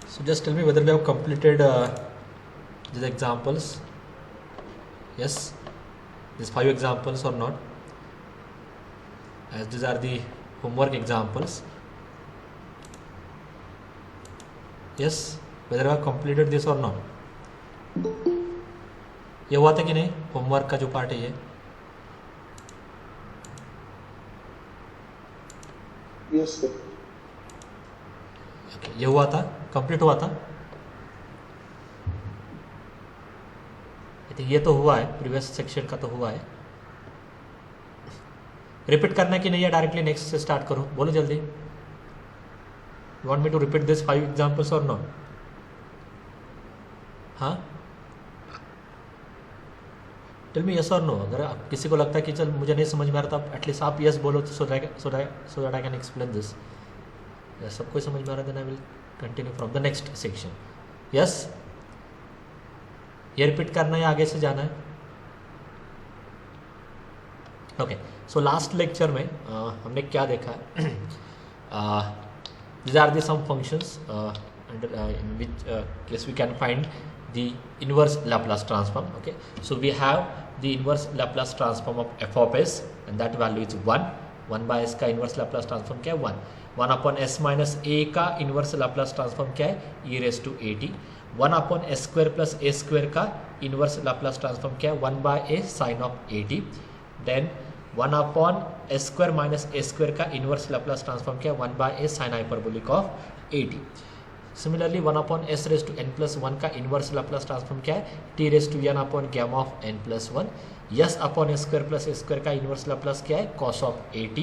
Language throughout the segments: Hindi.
So just tell me whether we have completed these examples. Yes, these 5 examples or not, as these are the homework examples. Yes, whether we have completed this or not. ये हुआ था कि नहीं, होमवर्क का जो पार्ट है ये? Yes sir. ये हुआ था, कंप्लीट हुआ था। ये तो हुआ है, प्रीवियस सेक्शन का तो हुआ है। रिपीट करना है कि नहीं, या डायरेक्टली नेक्स्ट से स्टार्ट करूं? बोलो जल्दी। You want me to repeat this 5 examples और नॉट? हाँ, टेल मी यस और नो। अगर किसी को लगता है कि चल मुझे नहीं समझ में आ रहा था, एटलीस्ट आप यस बोलो तो so that I can explain this. सबको समझ में आ रहा है, then I will continue from the next section. Yes, ये रिपीट करना है, आगे से जाना है? ओके, सो लास्ट लेक्चर में हमने क्या देखा है? these are the some functions in which case we can find the inverse Laplace transform. Okay, so we have the inverse Laplace transform of f of s, and that value is 1. 1 by s का inverse Laplace transform क्या है? 1. 1 upon s minus a का inverse Laplace transform क्या है? e raised to at. 1 upon s square plus a square का inverse Laplace transform क्या है? 1 by a sin of at. Then 1 upon s square minus a square का inverse Laplace transform क्या है? 1 by a sin hyperbolic of at. Similarly 1 upon s raised to n plus 1 का inverse Laplace transform क्या है? t raised to n upon gamma of n plus 1. s upon s square plus a square का inverse Laplace क्या है? cos of at.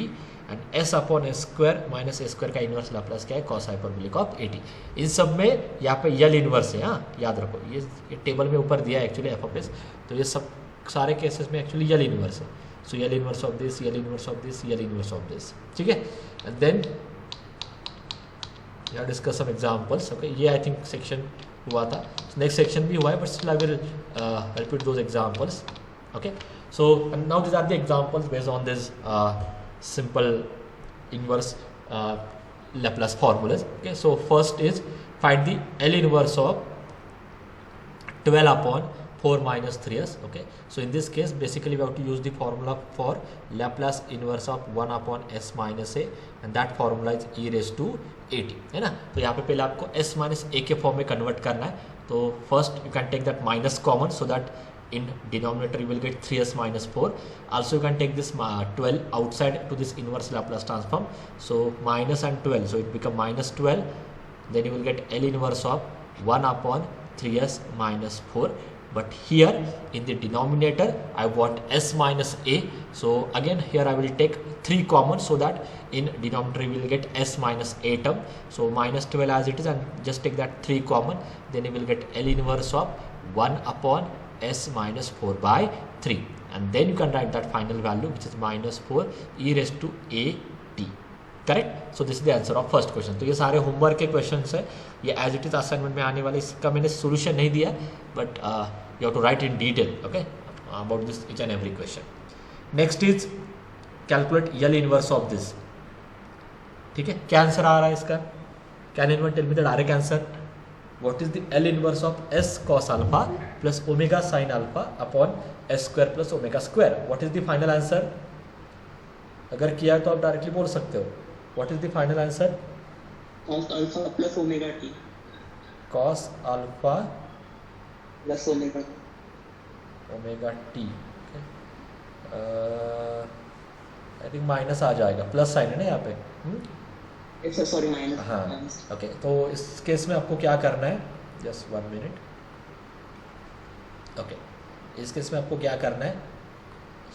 and s upon s square minus a square का inverse Laplace क्या है? cos hyperbolic of at. इन सब में यहाँ पे यल इन्वर्स है, हाँ याद रखो, ये टेबल में ऊपर दिया है एक्चुअली एफ ऑफ एस, तो ये सब सारे केसेस में एक्चुअली यल इन्वर्स है। So L inverse of this, L inverse of this, L inverse of this, ठीक है। एंड देन या डिस्कस सम एग्जांपल्स। ओके, ये आई थिंक सेक्शन हुआ था, नेक्स्ट सेक्शन भी हुआ है, but still I will repeat those examples. Okay, so now this are the examples based on this simple inverse Laplace formulas. Okay, so first is find the L inverse of 12 upon 4 minus 3s. Okay, so in this case basically we have to use the formula for Laplace inverse of 1 upon s minus a, and that formula is e raised to at, है ना। तो यहाँ पे पहले आपको s minus a के फॉर्म में कन्वर्ट करना है, तो first you can take that minus common, so that in denominator you will get 3s minus 4. Also you can take this 12 outside to this inverse Laplace transform, so minus and 12, so it become minus 12. Then you will get L inverse of 1 upon 3s minus 4. But here in the denominator I want s minus a, so again here I will take 3 common, so that in denominator you will get s minus a term, so minus 12 as it is, and just take that 3 common, then you will get L inverse of 1 upon s minus 4 by 3, and then you can write that final value which is minus 4 e raised to a t. Correct. So this is the answer of first question. तो ये सारे होमवर्क के क्वेश्चंस है, ये एज इट इज असाइनमेंट में आने वाले, इसका मैंने सोल्यूशन नहीं दिया, but you have to write in detail, okay, about this each and every question. Next is calculate L inverse of this, ठीक है। क्या आंसर आ रहा है इसका? Can anyone tell me the direct answer? What is the L inverse of s cos alpha plus omega sin alpha upon s square plus omega square? What is the final answer? अगर किया तो आप डायरेक्टली बोल सकते हो। What is the final answer? cos alpha plus omega t. Cos alpha plus omega t. I think minus आ जाएगा, प्लस साइन है ना यहाँ पे। Sorry minus. हाँ, ओके, तो इस केस में आपको क्या करना है? Just 1 minute. ओके, इस केस में आपको क्या करना है?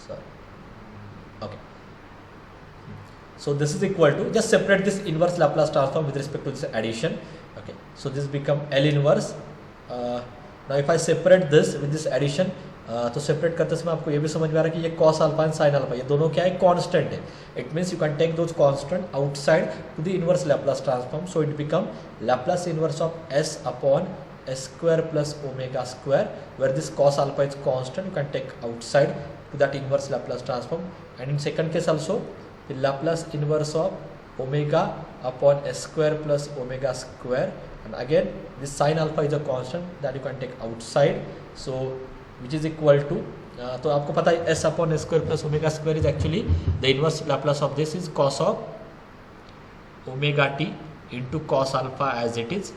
Sorry, okay, so this is equal to, just separate this inverse Laplace transform with respect to this addition. Okay, so this become L inverse. Now if I separate this with this addition, तो सेपरेट करते समय आपको ये भी समझ में आ रहा है कि ये cos alpha and sin alpha, ये दोनों क्या है? कांस्टेंट है। It means you can take those constant outside to the inverse Laplace transform, so it become Laplace inverse of s upon s square plus omega square, where this cos alpha is constant, you can take outside to that inverse Laplace transform. And in second case also the Laplace inverse of omega upon s square plus omega square, and again this sin alpha is a constant that you can take outside, so which is equal to तो आपको पता है s upon s square plus omega square is actually the inverse Laplace of this is cos of omega t into cos alpha as it is,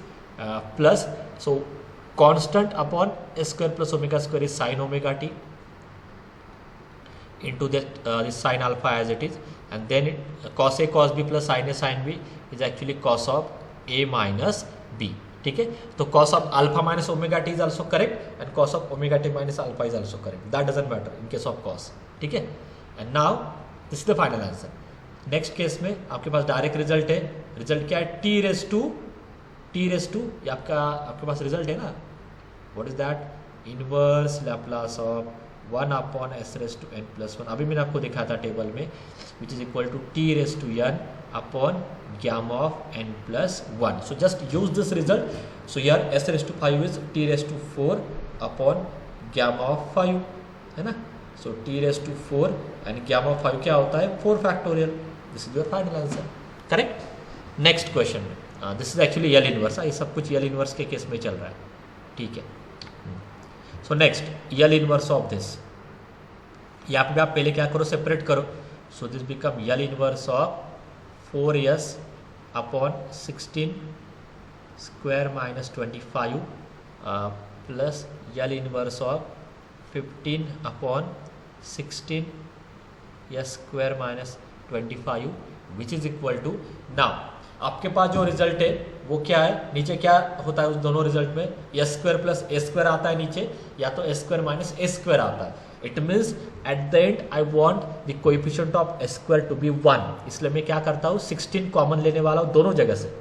plus so constant upon s square plus omega square is sin omega t into that this sin alpha as it is, and then cos a cos b plus sin a sin b is actually cos of a minus b. ठीक है, तो cos of alpha minus omega t is also correct and cos of omega t minus alpha is also correct. That doesn't matter in case of cos. ठीक है, and now this is the final answer. Next case में आपके पास डायरेक्ट रिजल्ट है. रिजल्ट क्या है? t रेस टू ये आपके पास रिजल्ट है ना. What is that? Inverse Laplace of 1 upon s raise to n plus 1. अभी मैंने आपको दिखाया था टेबल में, which is equal to t raise to n upon gamma of n plus 1. So just use this result. So here s raised to 5 is t raised to 4 upon gamma of 5, है ना. So t raised to 4 and gamma of 5 क्या होता है? 4 factorial. This is your final answer. Correct? Next question. This is actually L inverse. ये सब कुछ L inverse के केस में चल रहा है. ठीक है. So next L inverse of this. यहाँ पे आप पहले क्या करो? सेपरेट करो. So this become L inverse of 4s upon 16 square minus 25 plus L inverse of 15 upon 16 s square minus 25 which is equal to. now आपके पास जो रिजल्ट है वो क्या है? नीचे क्या होता है उस दोनों रिजल्ट में? S square plus a square आता है नीचे, या तो s square minus a square आता है. It means at the end I want the coefficient of S square to be 1. इसलिए मैं क्या करता हूँ? 16 कॉमन लेने वाला हूँ दोनों जगह से.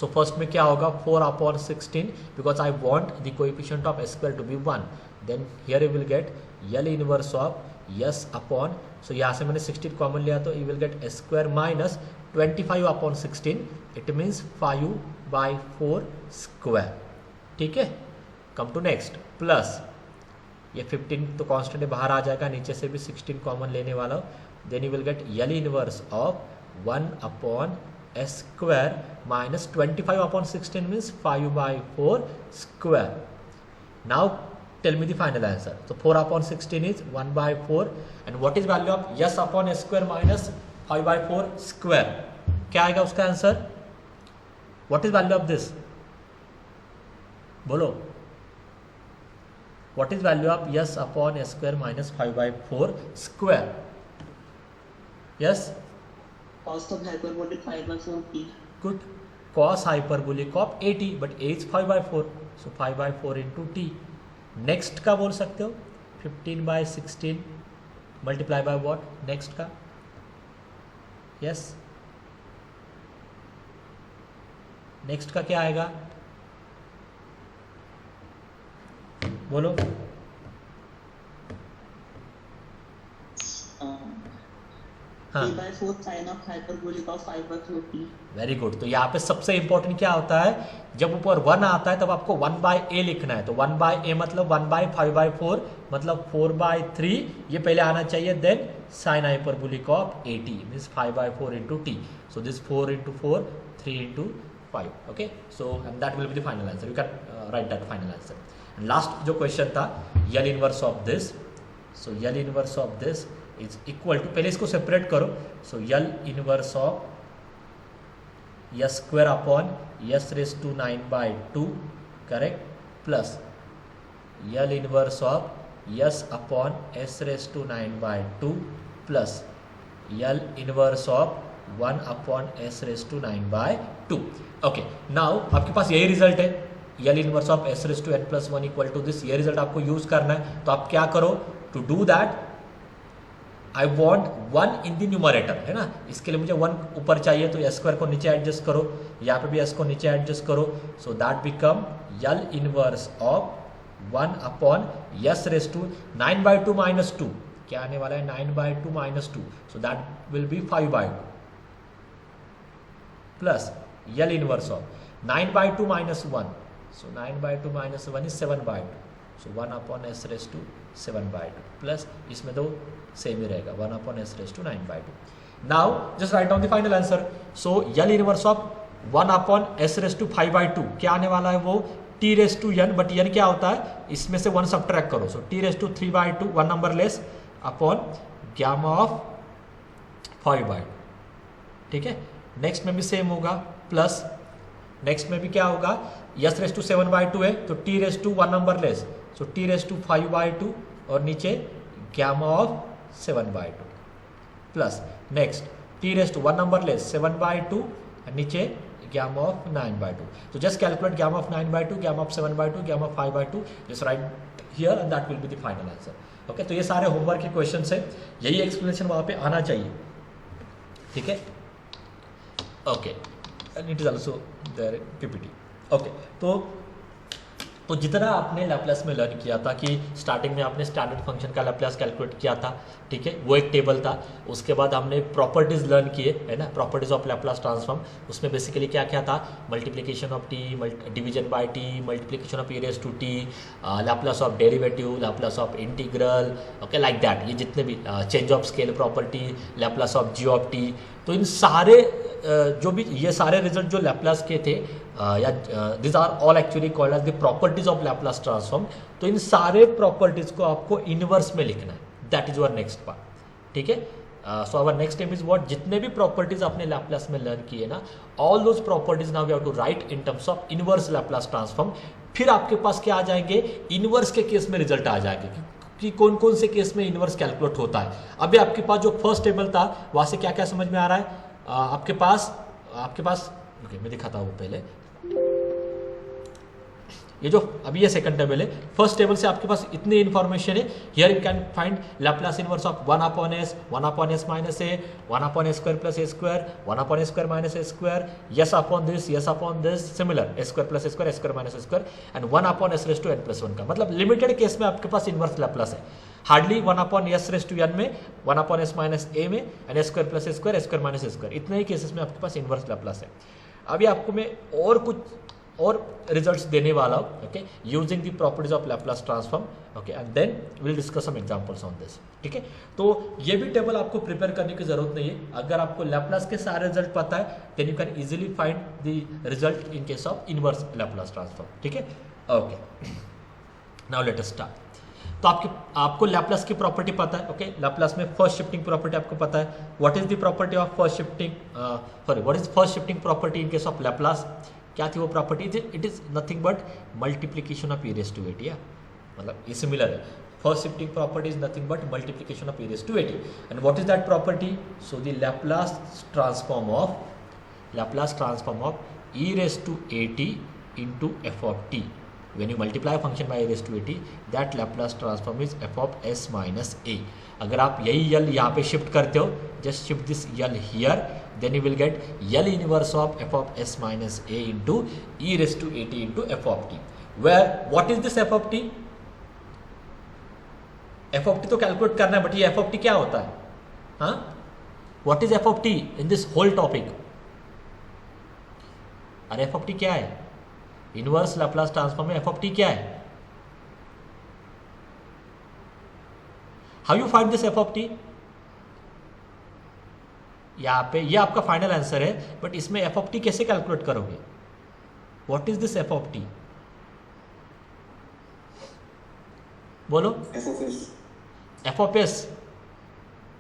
सो फर्स्ट में क्या होगा? 4 upon 16 because I want the coefficient of S square to be 1. Then here you will get L inverse of S upon, so यहाँ से मैंने 16 कॉमन लिया तो you will get S square minus 25 upon 16. It means 5/4 square. ठीक है. कम टू नेक्स्ट प्लस ये 15 तो कांस्टेंट बाहर आ जाएगा, नीचे से भी 16 कॉमन लेने वाला हो. Then you will get L inverse of 1 upon s square minus 25 upon 16 means 5/4 square. Now tell me the final answer. तो 4 upon 16 is 1/4 and what is value of S upon s square minus 5/4 square? क्या आएगा उसका answer? What is value of this? बोलो. What is value of s upon s square minus 5/4 square? Yes? Cos of hyperbolic 5/4t. Good. Cos hyperbolic of 80, but a is 5/4. So 5/4 into t. Next का बोल सकते हो 15/16 multiply by what? Next का. Yes? Next का क्या आएगा? बोलो. हाँ. 3/4 sin of hyperbolic of 5/4t. Very good. तो यहाँ पे सबसे इंपॉर्टेंट क्या होता है? जब ऊपर 1 आता है तब आपको 1/a लिखना है. तो 1/a मतलब 1/5/4 मतलब 4/3 ये पहले आना चाहिए. Then sin hyperbolic of 80 means 5/4 into t. So this 4 into 4, 3 into 5. Okay. So and that will be the final answer. You can write that final answer. Last जो क्वेश्चन था L inverse of this. So L inverse of this is equal to, पहले इसको सेपरेट करो. So L inverse of S square upon S raise to 9/2 correct, plus L inverse of S upon S raise to 9/2 plus L inverse of 1 upon S raise to 9/2. Okay. Now आपके पास यही रिजल्ट है L inverse of s raise to n plus 1 equal to this. ये रिजल्ट आपको यूज करना है. तो आप क्या करो? To do that I want 1 in the numerator, है ना. इसके लिए मुझे 1 ऊपर चाहिए तो s स्क्वायर को नीचे एडजस्ट करो, यहाँ पे भी s को नीचे एडजस्ट करो. So that become L inverse of 1 upon s raise to 9/2 minus 2. क्या आने वाला है? 9/2 minus 2. So that will be 5/2 plus L inverse of 9/2 minus 1. So 9/2 minus 1 is 7/2. So 1 upon s raised to 7/2 plus इसमें दो सेम ही रहेगा 1 upon s raised to 9/2. Now just write down the final answer. So L inverse of 1 upon S raise to 5/2 क्या आने वाला है वो T raise to N, but N क्या होता है इसमें से 1 सब्ट्रैक्ट करो. So T raise to 3/2 1 number less upon gamma of 5/2. ठीक है. नेक्स्ट में भी सेम होगा प्लस नेक्स्ट में भी क्या होगा एस रेस टू 7/2 है तो t raise to 1 number less. So T raise to 5/2 और नीचे gamma of 7/2 plus next t raise to 1 number less 7/2 और नीचे gamma of 9/2. So just calculate gamma of 9/2, gamma of 7/2, gamma of 5/2. Just write here and that will be the final answer. Okay, तो ये सारे होमवर्क के क्वेश्चंस है, यही एक्सप्लेनेशन वहाँ पे आना चाहिए. ठीक है. Okay, and it is also there PPT. Okay, तो जितना आपने लैप्लास में लर्न किया था कि स्टार्टिंग में आपने स्टैंडर्ड फंक्शन का लैप्लास कैलकुलेट किया था. ठीक है, वो एक टेबल था. उसके बाद हमने प्रॉपर्टीज लर्न किए है ना, प्रॉपर्टीज ऑफ लैप्लास ट्रांसफॉर्म. उसमें बेसिकली क्या क्या था, multiplication of t, division by t, multiplication of e raise to t, Laplace of derivative, Laplace of integral, okay like that. ये जितने भी change of scale property, Laplace of ji of t, तो इन सारे जो भी ये सारे रिजल्ट जो लैप्लास के थे या this are all actually called as the properties of Laplace transform. तो इन सारे प्रॉपर्टीज को आपको इनवर्स में लिखना है. That is your next part. ठीक है. So our next step is what, जितने भी प्रॉपर्टीज आपने लैप्लास में लर्न किए ना, all those properties now we have to write in terms of inverse Laplace transform. फिर आपके पास क्या आ जाएंगे, इनवर्स के केस में रिजल्ट आ जाएंगे कि कौन कौन से केस में इनवर्स कैलकुलेट होता है. अभी आपके पास जो फर्स्ट टेबल था वहां से क्या क्या समझ में आ रहा है. आपके पास ओके मैं दिखाता हूँ पहले. ये जो अभी ये सेकंड टेबल है, फर्स्ट टेबल से आपके पास इतनी इन्फॉर्मेशन है. Here you can find Laplace inverse of 1 upon s, 1 upon S minus a, 1 upon a square plus a square, 1 upon a square minus a square, s upon this similar a square plus a square minus a square, and 1 upon S raise to N plus 1 का मतलब लिमिटेड केस में आपके पास इनवर्स लैप्लास है. Hardly 1 upon S raise to n में, 1 अपॉन एस माइनस ए में, and a square plus a square minus a square, इतने ही केसेस में आपके पास इनवर्स लैप्लास है. अभी आपको मैं और कुछ और रिजल्ट्स देने वाला हूँ. Okay, using the properties of Laplace transform. Okay, and then will discuss some examples on this. ठीक है. तो ये भी टेबल आपको प्रिपेयर करने की जरूरत नहीं है. अगर आपको लैप्लास के सारे रिजल्ट पता है then you can easily find the result in case of inverse Laplace transform. ठीक है. Okay, now let us start. तो आपको लैप्लास की प्रॉपर्टी पता है. ओके, लैप्लास में फर्स्ट शिफ्टिंग प्रॉपर्टी आपको पता है. What is the property of first shifting, what is first shifting property in case of Laplace. क्या थी वो property, it is nothing but multiplication of e raise to 8. मतलब ये सिमिलर है. First shifting property is nothing but multiplication of e raise to 8. And what is that property, so the Laplace transform of e raise to 80 into f of t. When you multiply a function by e raised to 80, that Laplace transform is f of s minus a. अगर आप यही यल यहाँ पे शिफ्ट करते हो, just shift this L here, then you will get L inverse of f of s minus a into e raised to 80 into f of t. Where what is this f of t? f of t तो कैलकुलेट करना है, बट ये f of t क्या होता है. हाँ, what is f of t in this whole topic? अरे f of t क्या है, इनवर्स लैप्लास ट्रांसफॉर्म में एफ ऑफ टी क्या है. How you find this F of T. यहां पे ये आपका फाइनल आंसर है, बट इसमें एफ ऑफ टी कैसे कैलकुलेट करोगे. What is this F of T, बोलो. F of S,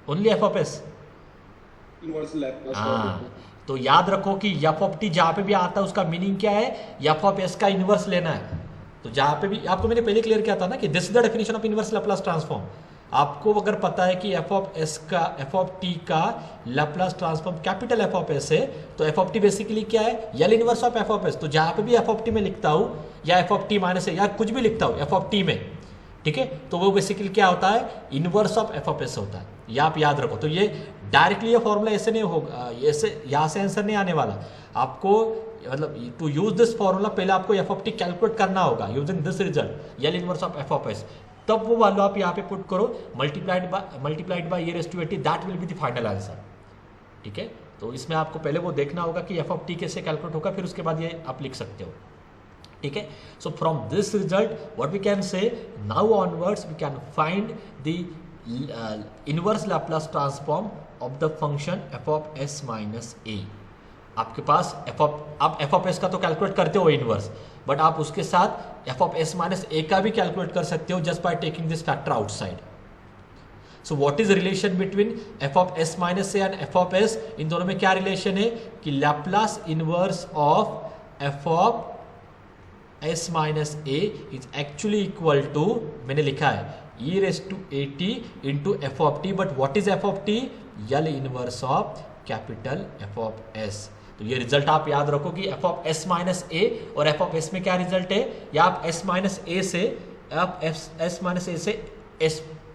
only F of S. Inverse Laplace. हाँ, तो याद रखो कि एफ ऑफ टी जहां पे भी आता है उसका मीनिंग क्या है, एफ ऑफ एस का इनवर्स लेना है. तो जहां पे भी आपको मैंने पहले क्लियर किया था ना कि this is the definition of inverse Laplace transform. आपको अगर पता है कि एफ ऑफ एस का, एफ ऑफ टी का Laplace transform capital F of S है, तो एफ ऑफ टी बेसिकली क्या है, L inverse of F of S. तो जहां पे भी एफ ऑफ टी में लिखता हूं या एफ ऑफ टी माइनस है या कुछ भी लिखता हूं एफ ऑफ टी में, ठीक है, तो वो बेसिकली क्या होता है, inverse of F of S होता है. ये आप याद रखो. तो ये डायरेक्टली ये फॉर्मूला ऐसे नहीं होगा, ऐसे यहाँ से आंसर नहीं आने वाला. आपको मतलब टू यूज दिस फॉर्मूला पहले आपको एफ ऑफ टी कैलकुलेट करना होगा यूजिंग दिस रिजल्ट यल inverse of F of s. तब वो वैल्यू आप यहाँ पे पुट करो, multiplied by e raise to 80, that will be the final answer. ठीक है. तो इसमें आपको पहले वो देखना होगा कि एफ ऑफ टी कैसे कैलकुलेट होगा, फिर उसके बाद ये आप लिख सकते हो. ठीक है. So from this result what we can say, now onwards we can find the inverse Laplace transform of the function F of S minus A. आपके पास आप एफ ऑफ एस का तो कैलकुलेट करते हो इनवर्स, बट आप उसके साथ एफ ऑफ एस माइनस ए का भी कैलकुलेट कर सकते हो just by taking this factor outside. So what is relation between F of S minus A and F of S? इन दोनों में क्या रिलेशन है कि Laplace inverse of F of S minus A is actually equal to, मैंने लिखा है e raised to at into f of t, but what is f of t? L inverse of capital F of s। तो ये रिजल्ट आप याद रखो कि f of s minus a और f of s में क्या रिजल्ट है, या आप s माइनस a से आप s माइनस a से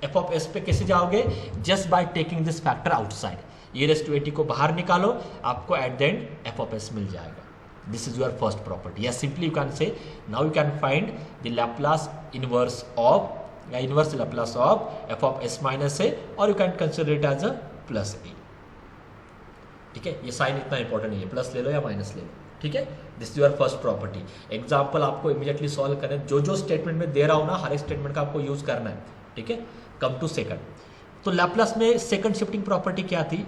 f of s पे कैसे जाओगे? Just by taking this factor outside. e raised to at को बाहर निकालो, आपको at the and f of s मिल जाएगा। This is your first property. Yes, simply you can say now you can find the Laplace inverse of inverse Laplace of f of s minus a, or you can consider it as a plus a। ठीक है, ये साइन इतना इंपॉर्टेंट नहीं है, प्लस ले लो या माइनस ले लो। ठीक है, this is your first property. Example आपको इमीडिएटली सॉल्व करना है, जो स्टेटमेंट में दे रहा हूं ना, हर एक स्टेटमेंट का आपको यूज करना है। ठीक है, कम टू सेकंड। तो लैप्लास में सेकंड शिफ्टिंग प्रॉपर्टी क्या थी?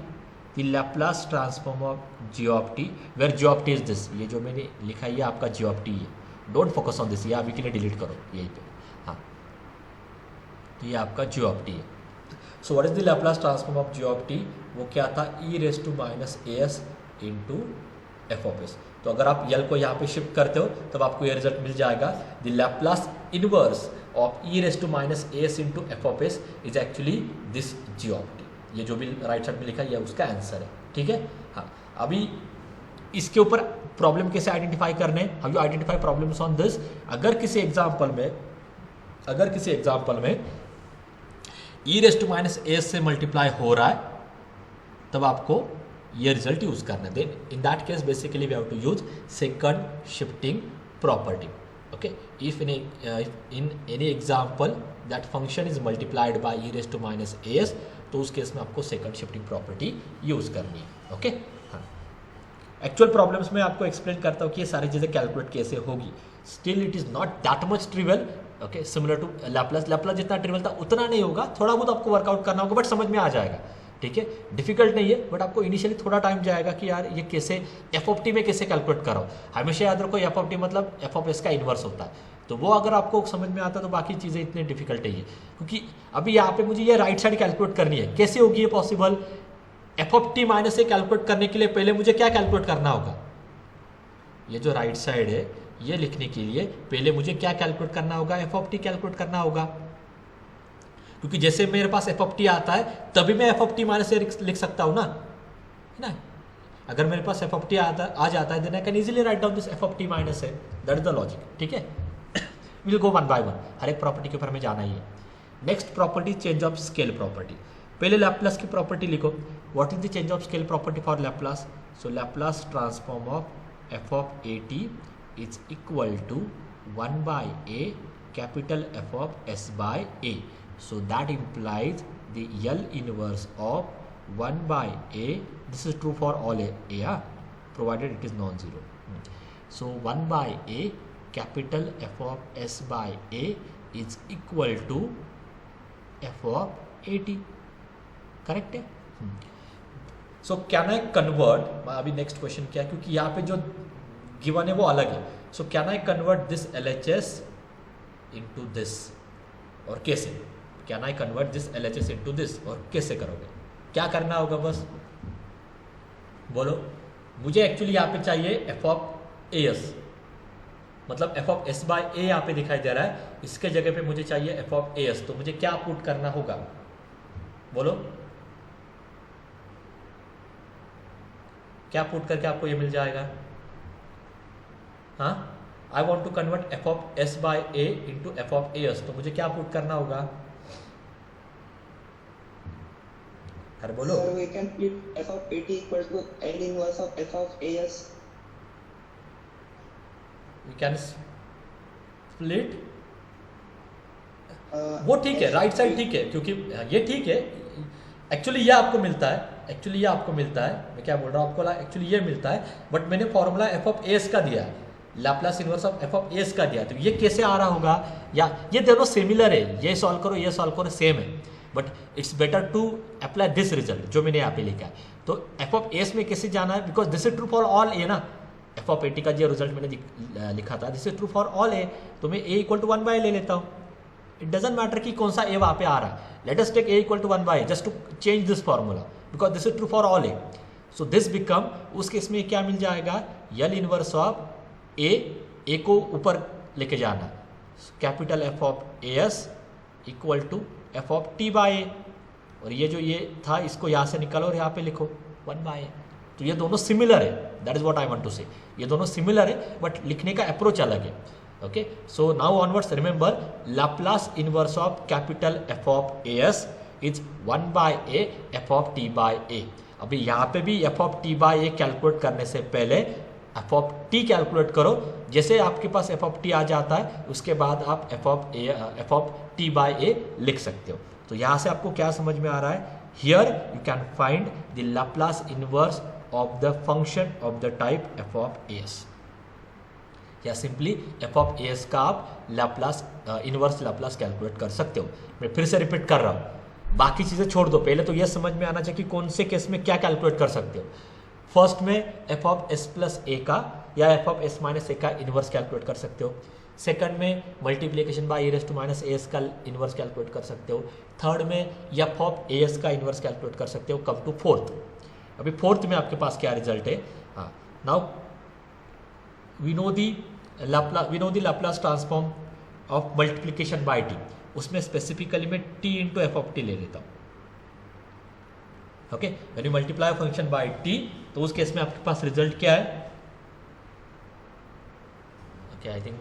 The Laplace transform of ji of t, where g of T is this. ये जो मैंने लिखा है ये आपका जी ऑफ टी है, डोंट फोकस ऑन दिस, ये अभी के लिए डिलीट करो यहीं पे। हाँ, तो ये आपका जी ऑफ टी है। So what is the Laplace transform of ji of T? वो क्या था? E raise to minus A S into F of S. तो अगर आप यल को यहाँ पे शिफ्ट करते हो तब आपको ये रिजल्ट मिल जाएगा, the Laplace inverse of e raise to minus A S into F of s is actually this g of t. ये जो भी राइट साइड में लिखा है ये उसका आंसर है। ठीक है, हाँ। अभी इसके ऊपर प्रॉब्लम कैसे आइडेंटिफाई करने, how you identify problems on this. अगर किसी एग्जाम्पल में ई रेस टू माइनस ए से मल्टीप्लाई हो रहा है तब आपको ये रिजल्ट यूज करना है। Then in that case basically we have to use second shifting property. Okay, if in any example that function is multiplied by e raise to minus A s, तो उस केस में आपको सेकंड शिफ्टिंग प्रॉपर्टी यूज करनी है। ओके, हाँ। एक्चुअल प्रॉब्लम्स में आपको एक्सप्लेन करता हूँ कि ये सारी चीज़ें कैलकुलेट कैसे होगी। Still it is not that much trivial. Okay, similar to Laplace जितना ट्रिवियल था उतना नहीं होगा, थोड़ा बहुत आपको वर्कआउट करना होगा, बट समझ में आ जाएगा। ठीक है, डिफिकल्ट नहीं है, बट आपको इनिशियली थोड़ा टाइम जाएगा कि यार ये कैसे एफ ऑफ टी में कैसे कैलकुलेट करो। हमेशा याद रखो एफ ऑफ टी मतलब एफ ऑफ एस का इन्वर्स होता है, तो वो अगर आपको समझ में आता है तो बाकी चीज़ें इतनी डिफिकल्ट नहीं है। क्योंकि अभी यहाँ पे मुझे ये राइट साइड कैलकुलेट करनी है, कैसे होगी ये possible? F of T minus A calculate करने के लिए पहले मुझे क्या कैलकुलेट करना होगा? ये जो राइट साइड है ये लिखने के लिए पहले मुझे क्या कैलकुलेट करना होगा? एफ ऑफ टी कैलकुलेट करना होगा। क्योंकि जैसे मेरे पास एफ ऑफ टी आता है तभी मैं F of T minus A लिख सकता हूँ ना, है ना। अगर मेरे पास एफ ऑफ टी आ जाता है then I can easily write down this F of T minus A. That is the logic. ठीक है, will go one by one, हर एक प्रॉपर्टी के ऊपर हमें जाना ही है। Next property, change of scale property. पहले लैप्लास की प्रॉपर्टी लिखो। What is the change of scale property for Laplace? So Laplace transform of F of a t is equal to 1 by a capital F of s by a. So that implies the L inverse of 1 by a. This is true for all a, yeah, provided it is non-zero. So 1 by a capital F of s by a is equal to f of at. Correct है? So can I convert? अभी next question क्या है, क्योंकि यहाँ पे जो given है वो अलग है. So can I convert this LHS into this? और कैसे? Can I convert this LHS into this, और कैसे करोगे? क्या करना होगा बस बोलो। मुझे एक्चुअली यहाँ पे चाहिए एफ ऑफ ए एस, मतलब एफ ऑफ एस बाय ए यहाँ पे दिखाई दे रहा है, इसके जगह पे मुझे चाहिए एफ ऑफ ए एस। तो मुझे क्या पुट करना होगा बोलो, क्या पुट करके आपको ये मिल जाएगा? हाँ, I want to convert f of s by a into F of A s, तो मुझे क्या पुट करना होगा? अरे बोलो। So we can split f of at equals to L inverse of f of as. We can split वो ठीक है, राइट साइड ठीक है, क्योंकि ये ठीक है। एक्चुअली ये आपको मिलता है, मैं क्या बोल रहा हूँ आपको, एक्चुअली ये मिलता है, बट मैंने फॉर्मूला एफ ऑफ एस का दिया है, Laplace inverse of F of S का दिया, तो ये कैसे आ रहा होगा? या ये दोनों सिमिलर है, ये सॉल्व करो ये सॉल्व करो सेम है, but it's better to apply this result जो मैंने यहाँ पे लिखा है. तो एफ ऑफ एस में कैसे जाना है, because this is true for all A ना. एफ ऑफ ए टी का जो रिजल्ट मैंने लिखा था this is true for all A, तो मैं ए इक्वल टू 1/a ले लेता हूँ. इट डजेंट मैटर कि कौन सा ए वहाँ पे आ रहा है. Let us take a equal to 1/a just to change this formula because this is true for all a. So this become, उस केस में क्या मिल जाएगा, यल इनवर्स ऑफ ए को ऊपर लेके जाना, capital F of A S equal to F of T by A, और ये जो ये था इसको यहाँ से निकालो और यहाँ पे लिखो 1/a. तो ये दोनों सिमिलर है, that is what I want to say. ये दोनों सिमिलर है बट लिखने का अप्रोच अलग है. Okay, so now onwards remember Laplace inverse of capital F of A S is 1/a F of T by A. अभी यहाँ पे भी F of T by A calculate करने से पहले एफ ऑफ टी कैलकुलेट करो. जैसे आपके पास एफ ऑफ टी आ जाता है उसके बाद आप एफ ऑफ टी बाय ए लिख सकते हो. तो यहाँ से आपको क्या समझ में आ रहा है, here you can find the Laplace inverse of the function of the type F of A S, या simply F of A S का आप लाप्लास इनवर्स लाप्लास कैलकुलेट कर सकते हो. मैं फिर से रिपीट कर रहा हूँ, बाकी चीज़ें छोड़ दो, पहले तो यह समझ में आना चाहिए कि कौन से केस में क्या कैलकुलेट कर सकते हो. फर्स्ट में एफ ऑफ एस प्लस ए का या एफ ऑफ एस माइनस ए का इनवर्स कैलकुलेट कर सकते हो. सेकंड में multiplication by e raise to minus A S का इनवर्स कैलकुलेट कर सकते हो. थर्ड में एफ ऑफ ए एस का इनवर्स कैलकुलेट कर सकते हो. Come to fourth. अभी फोर्थ में आपके पास क्या रिजल्ट है. हाँ, now we know the Laplace transform of multiplication bye t. उसमें स्पेसिफिकली मैं t into F of t ले लेता हूँ. Okay, when you multiply function by t, तो उस केस में आपके पास रिजल्ट क्या है. Okay, I think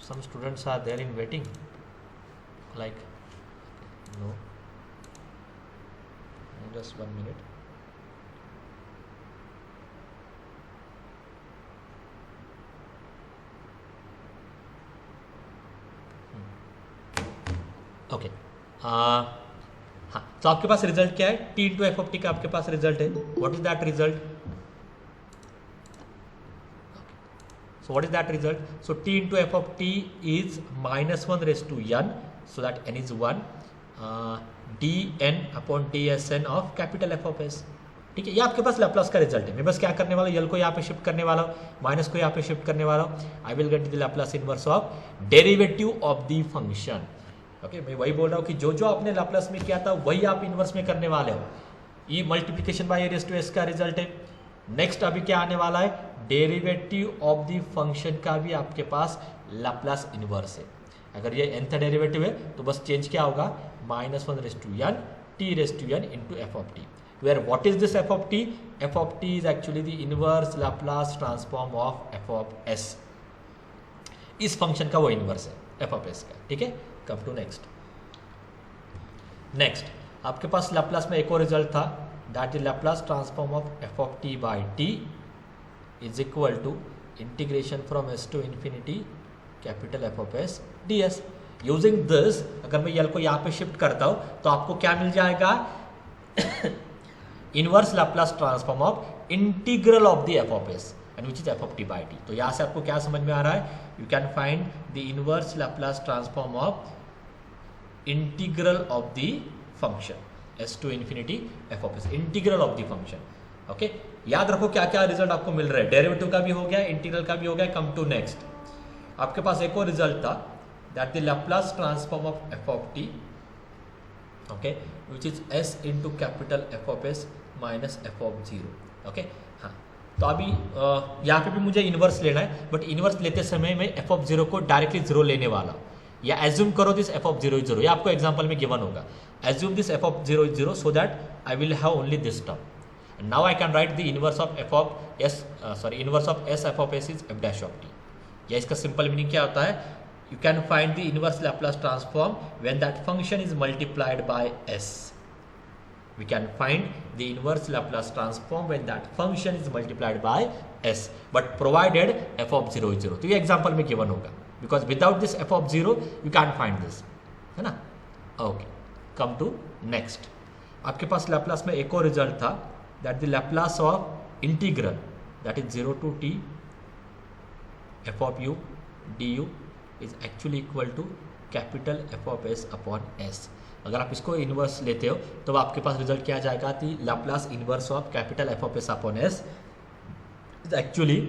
some students are there in waiting, like no, just 1 minute. Okay, हाँ, तो आपके पास रिजल्ट क्या है, T into F of T का आपके पास रिजल्ट है. What is that result. So what is that result? So t into f of t is -1 raised to n, so that n is 1, dn upon dsn of capital F of s. ठीक है, ये आपके पास लैप्लास का रिजल्ट है. मैं बस क्या करने वाला हूँ, यल को यहाँ पे शिफ्ट करने वाला हूँ, माइनस को यहाँ पे शिफ्ट करने वाला हूँ. I will get the Laplace inverse of derivative of the function. Okay, मैं वही बोल रहा हूँ कि जो जो आपने लैप्लास में किया था वही आप इनवर्स में करने वाले हो. ये multiplication by e raise to s का रिजल्ट है. नेक्स्ट अभी क्या आने वाला है, डेरिवेटिव ऑफ द फंक्शन का भी आपके पास लाप्लास इनवर्स है. अगर ये nth डेरिवेटिव है तो बस चेंज क्या होगा, -1 raise to n t raise to n into F of t, where what is this F of T. F of T is actually the inverse Laplace transform of F of s. इस फंक्शन का वो इनवर्स है एफ ऑफ एस का. ठीक है, कम टू नेक्स्ट आपके पास लाप्लास में एक और रिजल्ट था, that the Laplace transform of f of t by t is equal to integration from s to infinity capital F of s ds. Using this, अगर मैं यल को यहाँ पे शिफ्ट करता हूँ तो आपको क्या मिल जाएगा, inverse Laplace transform of integral of the f of s and which is f of t by t. तो यहाँ से आपको क्या समझ में आ रहा है, you can find the inverse Laplace transform of integral of the function s to infinity f of s, integral of the function. Okay, याद रखो क्या क्या रिजल्ट आपको मिल रहा है, डेरिवेटिव का भी हो गया, इंटीग्रल का भी हो गया. कम टू नेक्स्ट, आपके पास एक और रिजल्ट था, that the Laplace transform of F of t, okay, which is s into capital F of S minus F of 0. Okay, हाँ, तो अभी यहाँ पे भी मुझे इनवर्स लेना है, बट इनवर्स लेते समय मैं एफ ऑफ 0 को डायरेक्टली 0 लेने वाला हूँ, या एज्यूम करो दिस एफ ऑफ 0 इज 0. ये आपको एग्जाम्पल में गिवन होगा. Assume this f of 0 is 0 so that I will have only this term. And now I can write the inverse of f of s, inverse of s f of s is f dash of t. या इसका सिंपल मीनिंग क्या होता है, you can find the inverse Laplace transform when that function is multiplied by s. We can find the inverse Laplace transform when that function is multiplied by s, but provided f of 0 is 0. तो ये एग्जाम्पल में गिवन होगा, because without this f of 0 you can't find this, है ना. Okay, come to next. आपके पास लैप्लास में एक और रिजल्ट था, that the Laplace of integral that is 0 to t f of u du is actually equal to capital F of S upon s. अगर आप इसको इन्वर्स लेते हो तो आपके पास रिजल्ट क्या आ जाएगा, कि Laplace inverse of capital F of S upon S is actually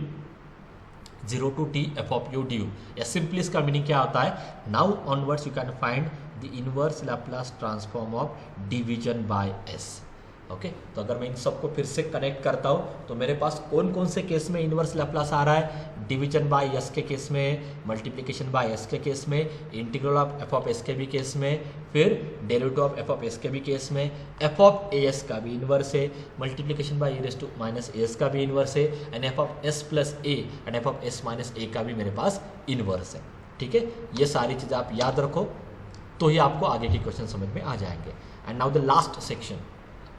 0 to t f of u du। या सिंपली इसका मीनिंग क्या होता है, now onwards you can find the inverse Laplace transform of division bye s। Okay, तो अगर मैं इन सबको फिर से कनेक्ट करता हूँ तो मेरे पास कौन कौन से केस में इनवर्स लैप्लास आ रहा है, डिवीजन बाय s के केस में, मल्टीप्लिकेशन बाय s के केस में, integral of f of s के भी केस में, फिर derivative of f of s के भी केस में, f ऑफ as का भी इनवर्स है, multiplication by e to minus as का भी इनवर्स है, and f of s plus a and f of s minus a का भी मेरे पास इनवर्स है। ठीक है, ये सारी चीज़ें आप याद रखो तो ही आपको आगे के क्वेश्चन समझ में आ जाएंगे। And now the last section,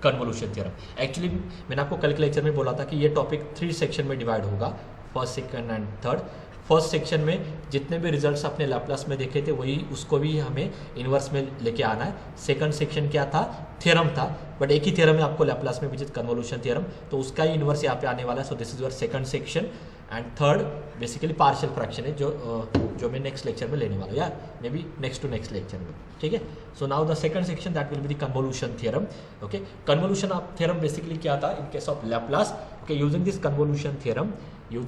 convolution theorem. Actually मैंने आपको कल के लेक्चर में बोला था कि ये टॉपिक 3 सेक्शन में डिवाइड होगा, first, second and third. First section में जितने भी रिजल्ट्स अपने लैप्लास में देखे थे वही उसको भी हमें इन्वर्स में लेके आना है। सेकंड सेक्शन क्या था, थ्योरम था, बट एक ही थ्योरम है आपको लैप्लास में, विच इज कन्वोल्यूशन थ्योरम, तो उसका ही इन्वर्स यहाँ पे आने वाला है। So this is your second section. And third basically partial fraction है, जो मैं नेक्स्ट लेक्चर में लेने वाला हूँ, या maybe next to next lecture में। ठीक है, so now the second section that will be the convolution theorem. Okay, convolution of theorem basically क्या था in case of Laplace. Okay, using this convolution theorem you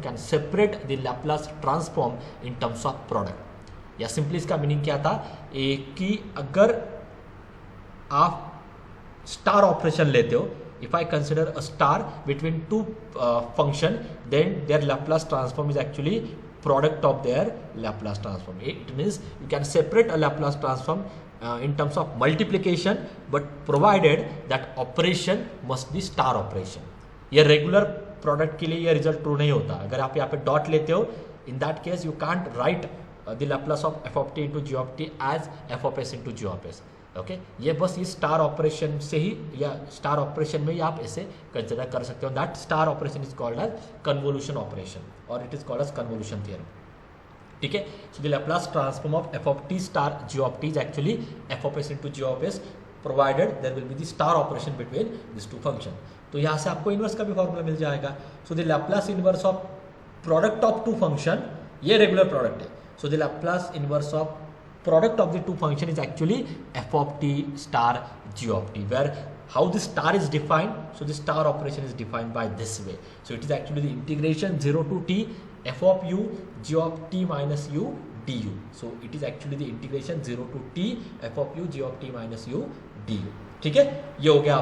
can separate the Laplace transform in terms of product। या सिंपली इसका मीनिंग क्या था, कि अगर आप स्टार ऑपरेशन लेते हो, if I consider a star between two function, then their Laplace transform is actually product of their Laplace transform। It means you can separate a Laplace transform in terms of multiplication, but provided that operation must be star operation। ये रेगुलर प्रोडक्ट के लिए ये रिजल्ट ट्रू नहीं होता। अगर आप यहाँ पे डॉट लेते हो, in that case you can't write the Laplace of F of t into ji of t as F of S into ji of s. Okay, ये बस इस स्टार ऑपरेशन से ही, या स्टार ऑपरेशन में ही आप इसे कंसिडर कर सकते हो। That star operation is called as convolution operation, और it is called as convolution theorem. ठीक है, so the Laplace transform of F of T star G of T is actually F of S into ji of S, provided there will be the star operation between this two function. तो यहाँ से आपको इन्वर्स का भी फॉर्मूला मिल जाएगा। So the Laplace inverse of product of two function, ये रेगुलर प्रोडक्ट है। So the Laplace inverse of product of the two function is actually f of t star g of t, where how the star is defined, so the star operation is defined by this way. So it is actually the integration 0 to t f of u g of t minus u du। so it is actually the integration 0 to t f of u g of t minus u du। ठीक है, ये हो गया।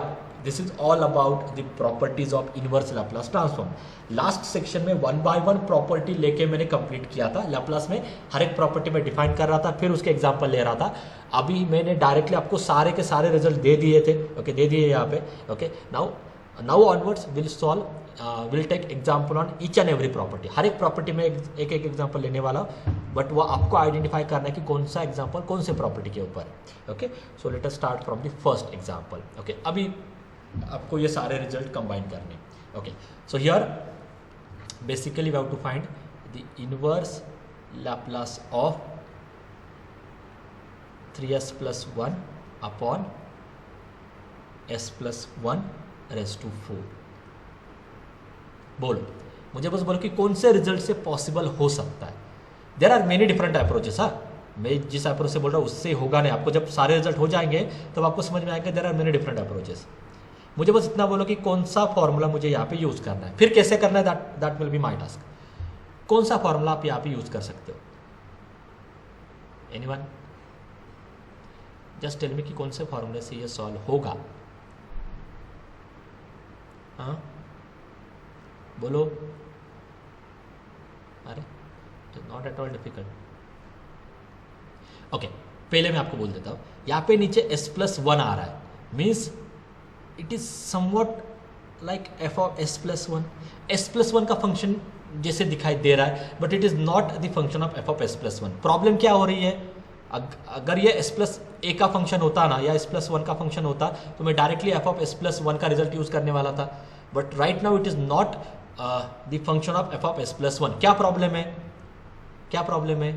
This is all about the properties of inverse Laplace transform. Last section में 1 by 1 प्रॉपर्टी लेके मैंने कंप्लीट किया था। लैप्लास में हर एक प्रॉपर्टी में डिफाइन कर रहा था, फिर उसके एग्जांपल ले रहा था। अभी मैंने डायरेक्टली आपको सारे के सारे रिजल्ट दे दिए थे। ओके, दे दिए यहाँ पे। Okay, now onwards will solve, will take example on each and every property. हर एक प्रॉपर्टी में एक एक एग्जाम्पल लेने वाला, बट वो आपको आइडेंटिफाई करना है कि कौन सा एग्जाम्पल कौन से प्रॉपर्टी के ऊपर है। Okay, so let us start from the first example. Okay, अभी आपको ये सारे रिजल्ट कंबाइन करने। Okay, so here basically we have to find the inverse Laplace of 3s plus 1 upon s plus 1 raised to 4। बोलो, मुझे बस बोलो कि कौन से रिजल्ट से पॉसिबल हो सकता है। There are many different approaches. हाँ, मैं जिस अप्रोच से बोल रहा हूँ उससे होगा नहीं। आपको जब सारे रिजल्ट हो जाएंगे तब आपको समझ में आएगा there are many different approaches. मुझे बस इतना बोलो कि कौन सा फॉर्मूला मुझे यहाँ पे यूज़ करना है, फिर कैसे करना है, that will be my task. कौन सा फॉर्मूला आप यहाँ पे यूज़ कर सकते हो? एनीवन? जस्ट टेल मी कि कौन से फॉर्मूले से ये सॉल्व होगा। हाँ, बोलो। अरे, not at all difficult. Okay, पहले मैं आपको बोल देता हूँ, यहाँ पे नीचे s+1 आ रहा है, means it is somewhat like f of s+1। s+1 का फंक्शन जैसे दिखाई दे रहा है, but it is not the function of f of s+1। Problem क्या हो रही है, अगर ये s+a का फंक्शन होता ना, या s+1 का फंक्शन होता, तो मैं डायरेक्टली f ऑफ s+1 का रिजल्ट यूज करने वाला था। But right now it is not the function of f of s+1। क्या प्रॉब्लम है, क्या प्रॉब्लम है,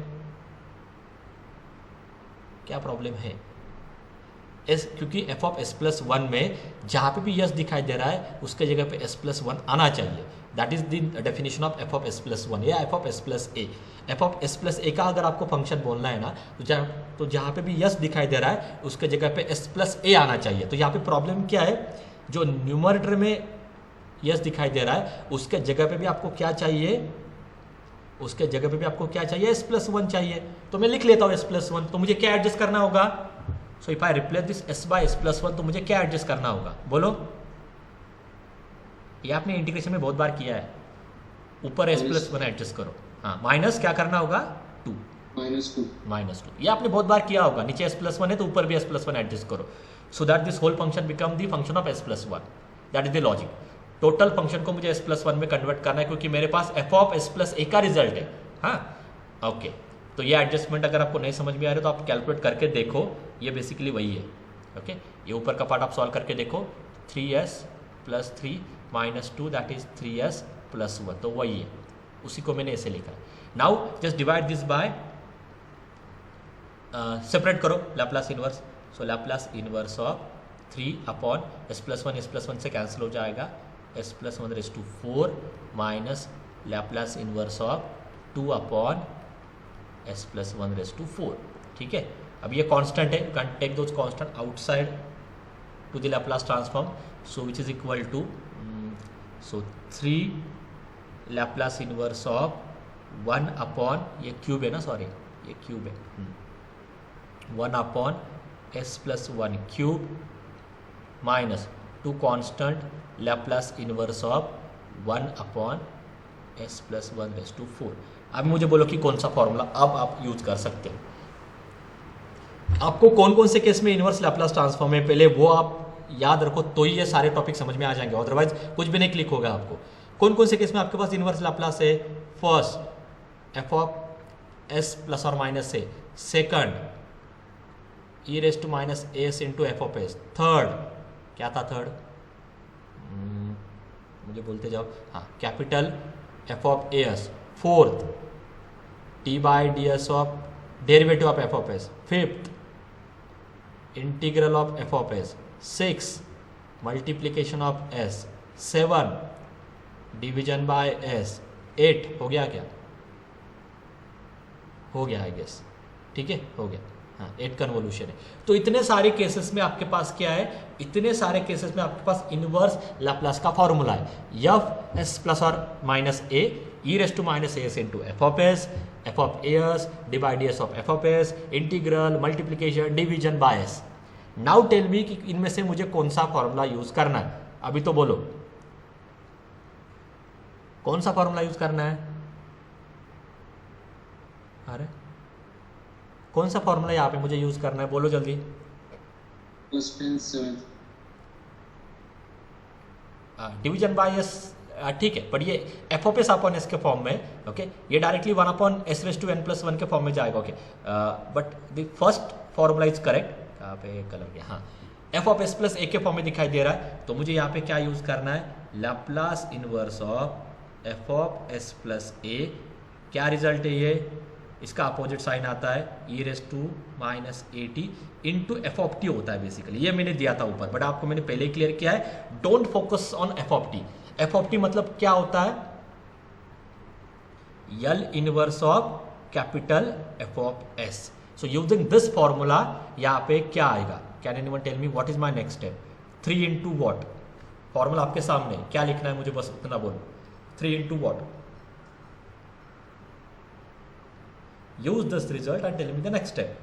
क्या प्रॉब्लम है? क्योंकि f ऑफ s+1 में जहाँ पे भी यस दिखाई दे रहा है उसके जगह पे s+1 आना चाहिए। That is the definition of F of S plus one या F of S plus A. F of S plus ए का अगर आपको फंक्शन बोलना है ना, तो जहाँ पे भी यस दिखाई दे रहा है उसके जगह पे एस प्लस ए आना चाहिए। तो यहाँ पे प्रॉब्लम क्या है, जो न्यूमरेटर में यस दिखाई दे रहा है उसके जगह पे भी आपको क्या चाहिए, उसके जगह पे भी आपको क्या चाहिए, एस प्लस वन चाहिए। तो मैं लिख लेता हूँ एस प्लस वन। तो मुझे क्या एडजस्ट करना होगा, so if I replace this S by S plus one, तो मुझे क्या एडजस्ट करना होगा बोलो। ये आपने इंटीग्रेशन में बहुत बार किया है, ऊपर एस प्लस वन एडजस्ट करो, हाँ माइनस क्या करना होगा, टू, माइनस टू। ये आपने बहुत बार किया होगा, नीचे एस प्लस वन है तो ऊपर भी एस प्लस वन एडजस्ट करो, so that this whole function become the function of S plus one. That is the logic. Total function को मुझे एस प्लस वन में कन्वर्ट करना है क्योंकि मेरे पास एफ ऑफ एस प्लस ए का रिजल्ट है। हाँ ओके, तो ये एडजस्टमेंट अगर आपको नहीं समझ में आ रहा है तो आप कैलकुलेट करके देखो, ये बेसिकली वही है। ओके ये ऊपर का पार्ट आप सॉल्व करके देखो, 3s plus 3 minus 2 that is 3s plus 1, तो वही है, उसी को मैंने ऐसे लिखा है। Now just divide this by, separate करो Laplace inverse, so Laplace inverse of 3 upon S plus one से कैंसिल हो जाएगा, S plus one raise to 4 minus Laplace inverse of 2 upon S plus one raise to 4। ठीक है, अब ये कांस्टेंट है, you can take those constant outside to the Laplace transform, so which is equal to, so 3 Laplace inverse of 1 upon, ये क्यूब है ना, सॉरी ये क्यूब है, 1 upon S plus one cube minus 2 constant Laplace inverse of 1 upon S plus one raise to 4। अब मुझे बोलो कि कौन सा फॉर्मूला अब आप यूज कर सकते हो। आपको कौन कौन से केस में इनवर्स लैप्लास ट्रांसफॉर्म है पहले वो आप याद रखो, तो ही ये सारे टॉपिक समझ में आ जाएंगे, अदरवाइज कुछ भी नहीं क्लिक होगा आपको। कौन कौन से केस में आपके पास इनवर्स लैप्लास है, first F of S plus और minus A, second E raise to minus S into F of S, third क्या था थर्ड, मुझे बोलते जाओ, हाँ capital F of S, fourth T by D S of derivative of F of S, fifth integral of F of S, six multiplication of S, 7 division by S, 8 हो गया क्या, हो गया आई गेस, ठीक है हो गया, हाँ 8 कन्वोल्यूशन है। तो इतने सारे केसेस में आपके पास क्या है, इतने सारे केसेस में आपके पास इनवर्स लैप्लास का फॉर्मूला है, एफ एस प्लस और minus A e raise to minus S into F of S divide S of F of S, integral multiplication division by S. Now tell me कि इनमें से मुझे कौन सा फॉर्मूला यूज करना है, अभी तो बोलो कौन सा फॉर्मूला यूज करना है, अरे कौन सा फॉर्मूला यहाँ पे मुझे यूज करना है, बोलो जल्दी। डिवीजन बाय एस ठीक है, बट ये F of S upon S के फॉर्म में, ओके ये directly 1 upon S raise to N plus one के फॉर्म में जाएगा, okay but the first formula is correct. यहाँ पे कलर गया, हाँ F of S plus A के फॉर्म में दिखाई दे रहा है, तो मुझे यहाँ पे क्या यूज करना है, Laplace inverse of F of S plus A, क्या रिजल्ट है ये, इसका अपोजिट साइन आता है E raise to minus A T into F of T होता है बेसिकली, ये मैंने दिया था ऊपर, बट आपको मैंने पहले ही क्लियर किया है, don't focus on F of T. F of T मतलब क्या होता है, L inverse of capital F of S. So using this formula यहाँ पे क्या आएगा, can anyone tell me what is my next step, 3 into what, formula आपके सामने क्या लिखना है मुझे बस उतना बोलो, 3 into what, use this result and tell me the next step,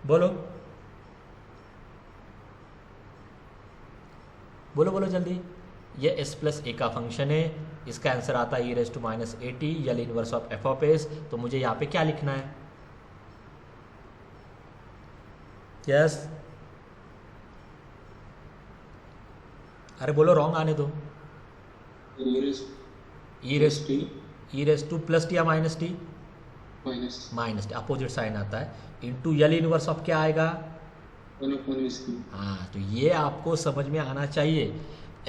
बोलो बोलो बोलो जल्दी। ये s प्लस ए का फंक्शन है, इसका आंसर आता है E raise to minus A T L inverse of F of S, तो मुझे यहाँ पे क्या लिखना है, यस अरे बोलो रॉन्ग आने दो, e raise to plus T या minus T, minus opposite sign आता है, इंटू यल इनवर्स ऑफ क्या आएगा, हाँ तो ये आपको समझ में आना चाहिए।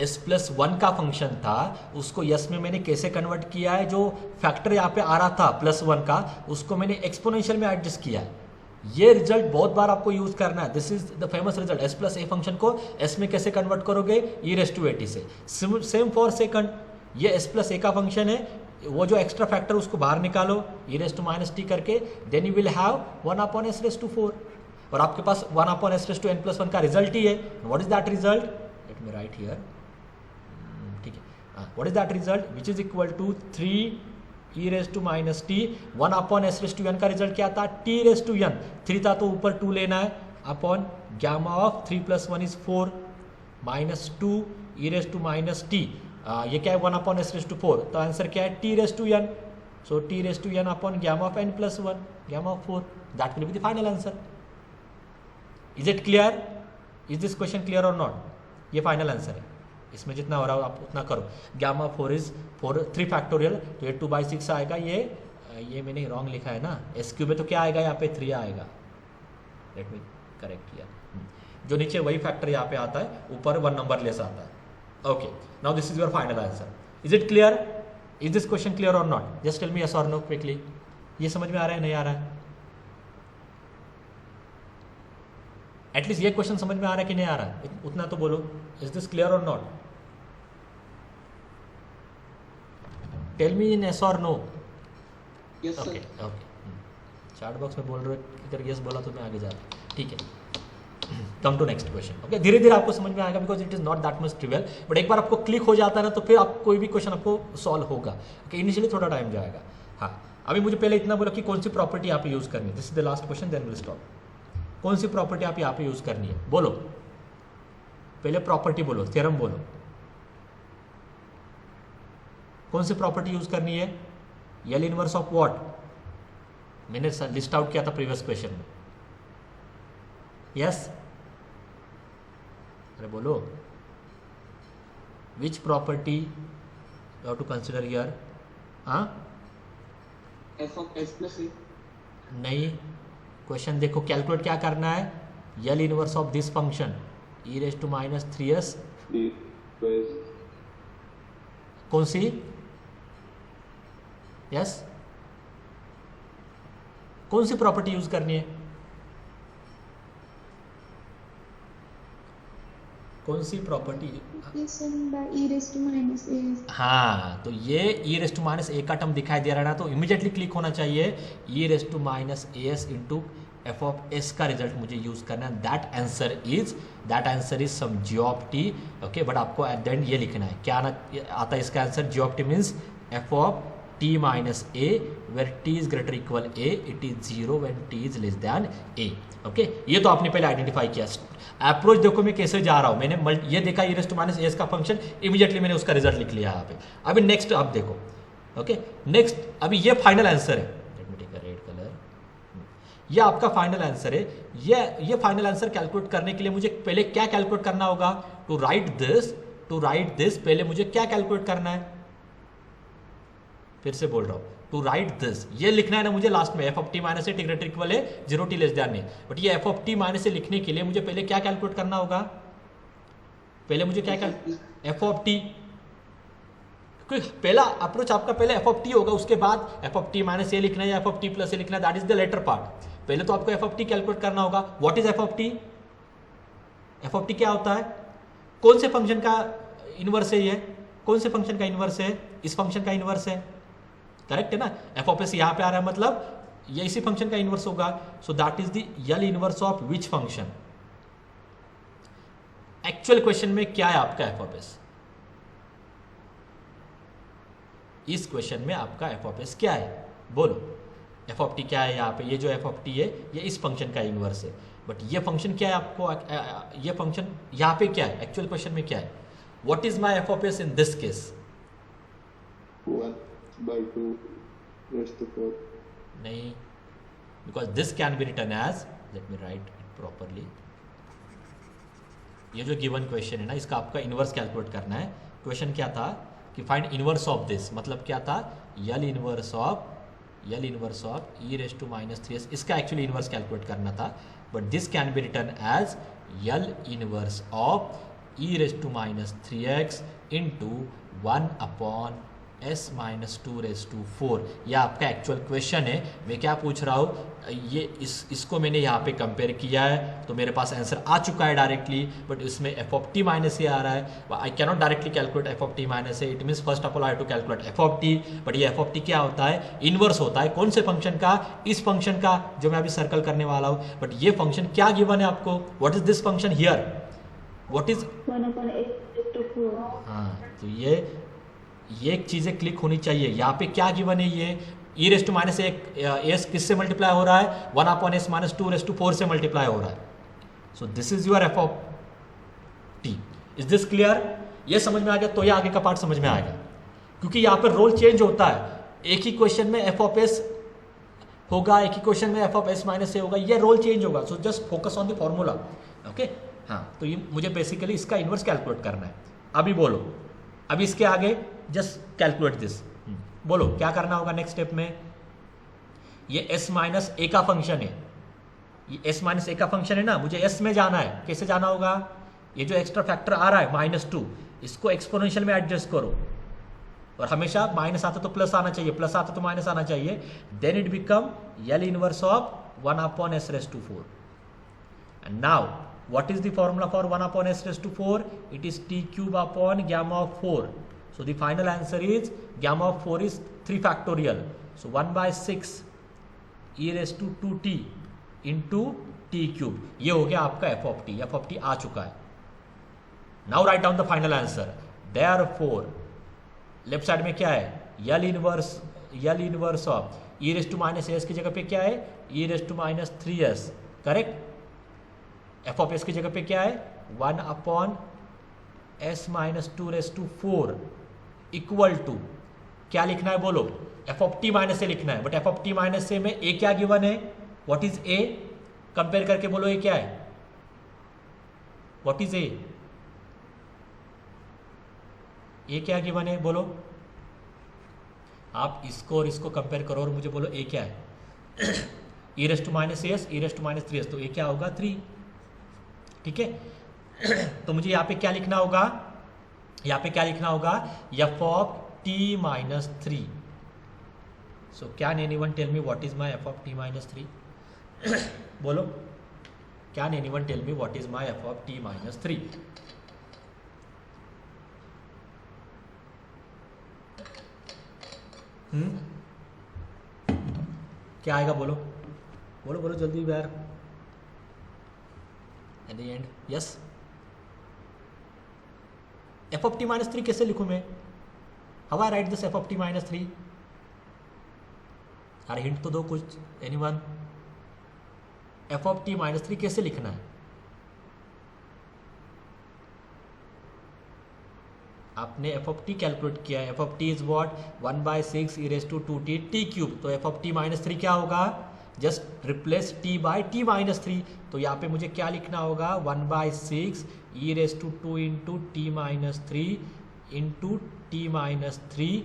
s प्लस वन का फंक्शन था, उसको यस में मैंने कैसे कन्वर्ट किया है, जो फैक्टर यहाँ पे आ रहा था प्लस वन का, उसको मैंने एक्सपोनेंशियल में एडजस्ट किया है। ये रिजल्ट बहुत बार आपको यूज करना है. This is the famous result. S plus a function को एस में कैसे कन्वर्ट करोगे? ई रेस टू एटी से. Same for second. ये एस प्लस ए का फंक्शन है, वो जो एक्स्ट्रा फैक्टर उसको बाहर निकालो e raise to minus T करके, then you will have 1 upon S raise to 4 और आपके पास 1 upon S raise to N plus 1 का रिजल्ट ही है. What is that result? Let me write here. ठीक है, what is that result? Which is equal to 3 e raise to minus T. 1 upon S raise to N का रिजल्ट क्या था? T raise to N. 3 था तो ऊपर 2 लेना है upon gamma of 3 plus 1 is 4 minus 2 e raise to minus T. ये क्या है? 1 अपॉन एस रेस टू 4. तो आंसर क्या है? T raise to N. So T raise to N upon gamma of N plus 1 gamma of 4. That will be the final answer. Is it clear? Is this question clear और नॉट? ये फाइनल आंसर है. इसमें जितना हो रहा हो आप उतना करो. गैमा 4 इज 3 फैक्टोरियल, तो ये 2/6 आएगा. ये मैंने रॉन्ग लिखा है ना. एस क्यू में तो क्या आएगा? यहाँ पे 3 आएगा. लेट मी करेक्ट किया. जो नीचे वही फैक्टर यहाँ पे आता है, ऊपर 1 नंबर लेस आता है. Okay, now this is your final answer. Is it clear? Is this question clear और not? Just tell me yes और नो क्विकली. ये समझ में आ रहा है, नहीं आ रहा है? एटलीस्ट ये क्वेश्चन समझ में आ रहा है कि नहीं आ रहा है? उतना तो बोलो. इज दिस क्लियर और not? Tell me in yes और no. Yes, sir. Okay okay. Chat box में बोल रहे हो, अगर यस बोला तो मैं आगे जा रहा हूँ. ठीक है, come to next question. Okay, धीरे धीरे आपको समझ में आएगा because it is not that much trivial. But एक बार आपको क्लिक हो जाता है ना, तो फिर आप कोई भी क्वेश्चन आपको सॉल्व होगा. ओके, इनिशियली थोड़ा टाइम जाएगा. हाँ, अभी मुझे पहले इतना बोलो कि कौन सी प्रॉपर्टी यहाँ पे यूज करनी है. This is the last question, then will stop. कौन सी प्रॉपर्टी आप यहाँ पे यूज करनी है? बोलो पहले. प्रॉपर्टी बोलो, थ्योरम बोलो. कौन सी प्रॉपर्टी यूज करनी है? L inverse of what? मैंने लिस्ट आउट किया था प्रीवियस क्वेश्चन में. यस, अरे बोलो. Which property you have to consider here? हाँ, F of S plus A. नहीं. क्वेश्चन देखो, कैलकुलेट क्या करना है? L inverse of this function e raise to minus 3s. कौन सी? यस, कौन सी प्रॉपर्टी यूज करनी है? कौन सी प्रॉपर्टी? हाँ, तो ये ई रेस टू माइनस ए का टर्म दिखाई दे रहा है ना, तो इमीडिएटली क्लिक होना चाहिए. E raise to minus A S into F of S का रिजल्ट मुझे यूज करना है. That answer is some G of t. Okay, but आपको एट द एंड ये लिखना है. क्या आता है इसका answer? G of t means F of t minus a where t is greater equal a, it is 0 when t is less than a. Okay, ये तो आपने पहले आइडेंटिफाई किया. अप्रोच देखो मैं कैसे जा रहा हूं. मैंने ये देखा ई रेस टू माइनस एस का फंक्शन, इमीडिएटली मैंने उसका रिजल्ट लिख लिया यहाँ पे. अभी नेक्स्ट आप देखो. ओके, नेक्स्ट अभी ये फाइनल आंसर है. Let me take a red colour. ये आपका फाइनल आंसर है. ये फाइनल आंसर कैलकुलेट करने के लिए मुझे पहले क्या कैलकुलेट करना होगा? टू राइट दिस पहले मुझे क्या कैलकुलेट करना है? फिर से बोल रहा हूं, टू राइट दिस, ये लिखना है ना मुझे लास्ट में. F of T minus A T greater equal है 0 T less than A. But ये एफ ऑफ टी माइनस ए लिखने के लिए मुझे पहले क्या कैलकुलेट करना होगा? पहले मुझे क्या एफ ऑफ टी. पहला अप्रोच आपका पहले एफ ऑफ टी होगा, उसके बाद एफ ऑफ टी माइनस ए लिखना है या F of T plus A लिखना है. That is the latter part. पहले तो आपको एफ ऑफ टी कैलकुलेट करना होगा. What is F of T? F of T क्या होता है? कौन से फंक्शन का इनवर्स है? ये कौन से फंक्शन का इनवर्स है? इस फंक्शन का इनवर्स है. करेक्ट है ना? एफ ऑफ एस यहाँ पे आ रहा है, मतलब ये इसी फंक्शन का इनवर्स होगा. So that is the L inverse of which function? Actual question में क्या है आपका एफ ऑफ एस? इस क्वेश्चन में आपका एफ ऑफ एस क्या है? बोलो. एफ ऑफ टी क्या है यहाँ पे? ये जो एफ ऑफ टी है ये इस फंक्शन का इनवर्स है. बट ये फंक्शन क्या है आपको? ये फंक्शन यहाँ पे क्या है? एक्चुअल क्वेश्चन में क्या है? What is my F of S in this case? 1/2 raised to 4. नहीं, because this can be written as, let me write it properly. ये जो गिवन क्वेश्चन है ना, इसका आपका इनवर्स कैलकुलेट करना है. क्वेश्चन क्या था कि फाइंड इनवर्स ऑफ दिस, मतलब क्या था? L inverse of e raise to minus 3s. इसका एक्चुअली इनवर्स कैलकुलेट करना था. But this can be written as L inverse of e raise to minus 3x into 1 upon S minus two raise to four, यह आपका एक्चुअल क्वेश्चन है। मैं क्या पूछ रहा हूँ, ये इसको मैंने यहाँ पे कंपेयर किया है तो मेरे पास आंसर आ चुका है डायरेक्टली, बट इसमें F of T minus A आ रहा है। I cannot directly calculate F of T minus A, it means first of all I have to calculate F of T, but ये एफ ऑफ टी क्या होता है, इनवर्स होता है। कौन से फंक्शन का, इस फंक्शन का जो मैं अभी सर्कल करने वाला हूँ। बट ये फंक्शन क्या गिवन है आपको, what is this function here, what is 1/8 हाँ, तो ये एक चीज़ें क्लिक होनी चाहिए। यहाँ पे क्या गिवन है, ये e raise to minus S किससे मल्टीप्लाई हो रहा है, 1/s minus two raise to four से मल्टीप्लाई हो रहा है। So this is your F of T. Is this clear, ये समझ में आ गया तो ये आगे का पार्ट समझ में आएगा, क्योंकि यहाँ पर रोल चेंज होता है। एक ही क्वेश्चन में एफ ऑफ एस होगा, एक ही क्वेश्चन में एफ ऑफ एस माइनस ए होगा, ये रोल चेंज होगा। So just focus on the formula. Okay, हाँ, तो ये मुझे बेसिकली इसका इनवर्स कैलकुलेट करना है। अभी बोलो, अभी इसके आगे जस्ट कैलकुलेट दिस। बोलो क्या करना होगा नेक्स्ट स्टेप में। ये s माइनस ए का फंक्शन है, ये s माइनस ए का फंक्शन है ना, मुझे s में जाना है। कैसे जाना होगा, ये जो एक्स्ट्रा फैक्टर आ रहा है -2, इसको एक्सपोनेंशियल में एडजस्ट करो, और हमेशा माइनस आता तो प्लस आना चाहिए, प्लस आता तो माइनस आना चाहिए। Then it become L inverse of 1/s raise to 4। And now what is the formula for 1/s raised to 4? It is t cube upon gamma of 4. So the final answer is gamma of 4 is 3 factorial. So 1/6 e raised to 2t into t cube. ये हो गया आपका f of t. f of t आ चुका है. Now write down the final answer. Therefore left side में क्या है, L inverse of e raised to minus s की जगह पे क्या है, e raised to minus 3s. Correct. F of s की जगह पे क्या है, 1/s minus two raise to 4 equal to क्या लिखना है, बोलो, एफ ऑफ टी माइनस ए लिखना है। But F of T minus a में ए क्या गिवन है, व्हाट इज ए, कंपेयर करके बोलो ए क्या है, व्हाट इज ए क्या गिवन है, बोलो। आप इसको और इसको कंपेयर करो और मुझे बोलो ए क्या है। E raise to minus s, e raise to minus 3s, तो ए क्या होगा 3। ठीक है, तो मुझे यहाँ पे क्या लिखना होगा, यहाँ पे क्या लिखना होगा, F of T minus 3। So can anyone tell me what is my F of T minus 3? बोलो, can anyone tell me what is my F of T minus 3? क्या आएगा, बोलो बोलो बोलो जल्दी यार। At the end yes, F of T minus 3 कैसे लिखूं मैं, how I write this F of T minus 3? अरे हिंट तो दो कुछ, anyone. F of T minus 3 कैसे लिखना है, आपने एफ ऑफ टी कैलकुलेट किया है। F of T is what, 1/6 e raise to 2t T cube. तो एफ ऑफ टी माइनस 3 क्या होगा, just replace t by T minus 3। तो यहाँ पे मुझे क्या लिखना होगा, 1/6 e raise to 2 into T minus 3 into T minus 3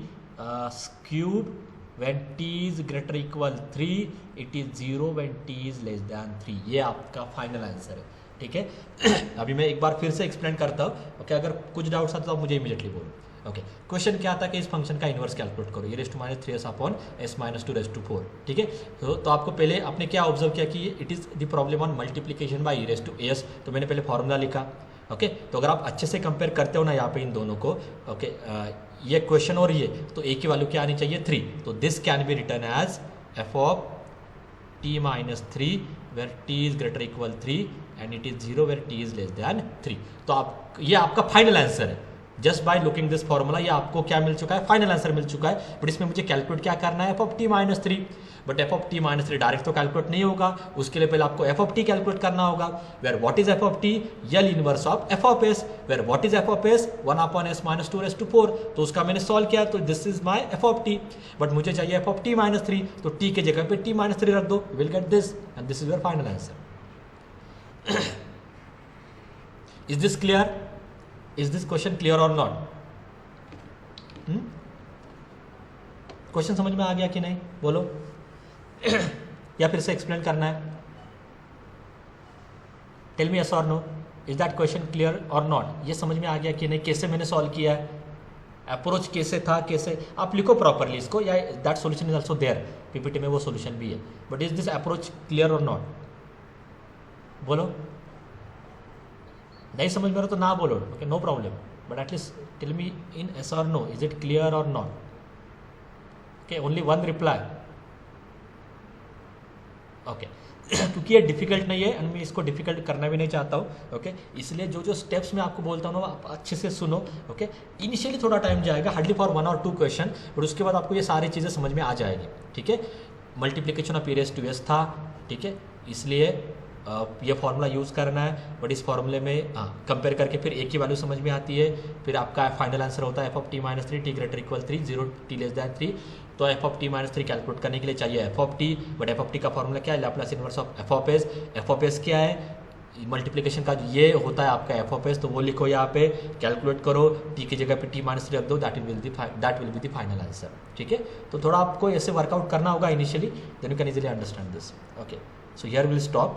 cube when t is greater equal 3, it is 0 when t is less than 3। ये आपका फाइनल आंसर है। ठीक है, अभी मैं एक बार फिर से एक्सप्लेन करता हूँ। ओके, अगर कुछ डाउट्स आता तो मुझे इमीडिएटली बोलो। ओके, क्वेश्चन क्या था कि इस फंक्शन का इनवर्स कैलकुलेट करो, e raise to minus 3s upon s minus 2 raise to 4। ठीक है, तो आपको पहले आपने क्या ऑब्जर्व किया कि it is the problem on multiplication by e raise to as। तो मैंने पहले फॉर्मूला लिखा। ओके, तो अगर आप अच्छे से कंपेयर करते हो ना यहाँ पे इन दोनों को, ओके, ये क्वेश्चन और ये, तो ए की वैल्यू क्या आनी चाहिए, 3। तो this can be written as F of T minus 3 where T is greater equal 3 and it is 0 where T is less than 3। तो आप, ये आपका फाइनल आंसर है। Just by looking this formula ये आपको क्या मिल चुका है, फाइनल आंसर मिल चुका है। बट इसमें मुझे कैलकुलेट क्या करना है, F of T minus 3। But F of T minus 3 direct तो कैलकुलेट नहीं होगा, उसके लिए पहले आपको एफ ऑफ टी कैलकुलेट करना होगा। Where what is F of T, L inverse of F of S. Where what is F of S, 1/s minus 2 raise to 4। तो उसका मैंने सॉल्व किया, तो this is my F of T. But मुझे चाहिए एफ ऑफ टी माइनस 3, तो टी के जगह पे टी माइनस 3 रख दो, will get this and this is your final answer. Is this clear, is this question clear और नॉट? क्वेश्चन समझ में आ गया कि नहीं, बोलो। या फिर से एक्सप्लेन करना है, टेल मी यस और no, is that question clear और नॉट? ये समझ में आ गया कि नहीं, कैसे मैंने सॉल्व किया है? अप्रोच कैसे था, कैसे आप लिखो प्रॉपरली इसको, या that solution is also there, PPT में वो सॉल्यूशन भी है, but is this approach clear और नॉट? बोलो, नहीं समझ में आ रहा तो ना बोलो, okay, no problem, but at least tell me in yes और नो, इज इट क्लियर और not? Okay, only one reply, okay. क्योंकि ये डिफिकल्ट नहीं है एंड मैं इसको डिफिकल्ट करना भी नहीं चाहता हूँ, ओके, इसलिए जो जो स्टेप्स मैं आपको बोलता हूँ ना आप अच्छे से सुनो, ओके। इनिशियली थोड़ा टाइम जाएगा, हार्डली फॉर 1 और 2 क्वेश्चन, बट उसके बाद आपको ये सारी चीज़ें समझ में आ जाएगी, ठीक है। मल्टीप्लिकेशन ऑफ पीरियड्स 2s था, ठीक है, इसलिए ये फार्मूला यूज़ करना है, बट इस फार्मूले में कंपेयर करके फिर एक ही वैल्यू समझ में आती है, फिर आपका फाइनल आंसर होता है F of T minus 3 T greater equal 3 0 T less than 3। तो F of T minus 3 calculate करने के लिए चाहिए F of T, but F of T का फॉर्मूला क्या है, Laplace inverse of F of S. F of S क्या है, मल्टीप्लिकेशन का ये होता है आपका एफ ऑफ एस, तो वो लिखो यहाँ पे, कैलकुलेट करो, टी की जगह पे टी माइनस 3 रख दो, that will be the final answer, ठीक है। तो थोड़ा आपको ऐसे वर्कआउट करना होगा initially, then you can easily understand this, okay. So here will stop.